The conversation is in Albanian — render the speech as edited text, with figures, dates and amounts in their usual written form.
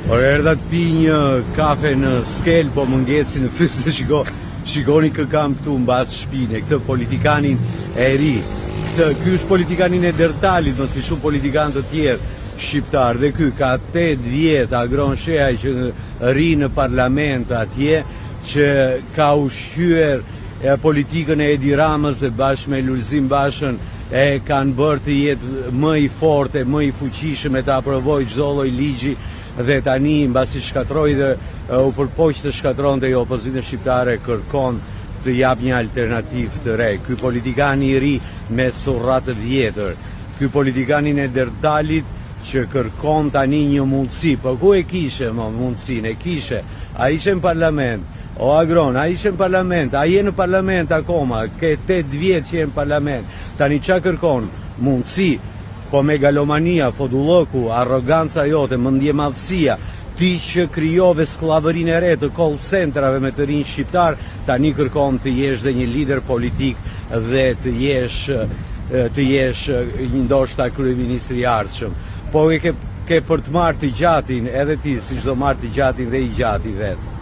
Por erdha të pi një kafe në Skel, po më ngeci në fytyrë se shikoni kë kam këtu mbas shtëpinë, këtë politikanin e ri. Ky është politikanin e Dertalit, mos i shumë politikanë të tjerë shqiptar, dhe ky ka 8 vjet Agron Shehaj që ri në parlament atje, që ka ushqyer politikën e Edi Ramës e bashkë me Lulzim Bashën e kanë bërë të jetë më i forte, më i fuqishëm e të aprovoj çdo lloj ligji, dhe tani mbasi shkatroi dhe u përpoq të shkatronte jo opozitën shqiptare, kërkon të jap një alternativë të re. Ky politikan i ri me surrat të vjetër, ky politikanin e Dertalit që kërkon tani një mundësi, po ku e kishe mundësinë? E kishe, a ishe në parlament, o Agron, a ishe në parlament, a je në parlament akoma, ke 8 vjet që je në parlament, tani qa kërkon? Mundësi, po megalomania, fodullëku, arroganca jote, mendjemadhësia, ti që krijove skllavërinë e re të call centrave me të rinj shqiptar, tani kërkon të jesh dhe një lider politik dhe të jesh ndoshta kryeministri i ardhshëm. Po ke për të marrë të gjatin, edhe ti, si çdo marrë të gjatin dhe i gjati vetë.